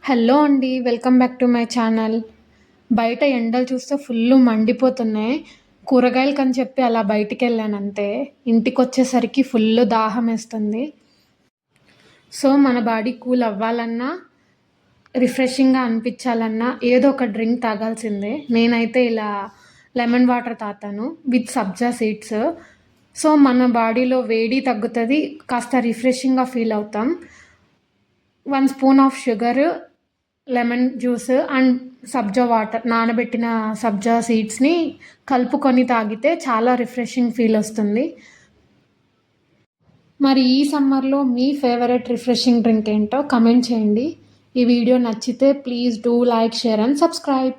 Hello అండి. Welcome back to my channel. బయట ఎండలు చూస్తే ఫుల్లు మండిపోతున్నాయి. కూరగాయలకని చెప్పి అలా బయటికెళ్ళానంతే. ఇంటికొచ్చేసరికి ఫుల్లు దాహమేస్తుంది. సో, మన బాడీ కూల్ అవ్వాలన్నా, రిఫ్రెషింగ్‌గా అనిపించాలన్నా ఏదో ఒక డ్రింక్ తాగాల్సిందే. నేనైతే ఇలా లెమన్ వాటర్ తాగుతాను విత్ సబ్జా సీడ్స్. సో, మన బాడీలో వేడి తగ్గుతది. కాస్త రిఫ్రెషింగ్‌గా ఫీల్ అవుతాం. 1 spoon of sugar, lemon juice and sabja water, నానబెట్టిన సబ్జా సీడ్స్ని కలుపుకొని తాగితే చాలా రిఫ్రెషింగ్ ఫీల్ వస్తుంది. మరి ఈ సమ్మర్లో మీ ఫేవరెట్ రిఫ్రెషింగ్ డ్రింక్ ఏంటో కమెంట్ చేయండి. ఈ వీడియో నచ్చితే please do like, share and subscribe.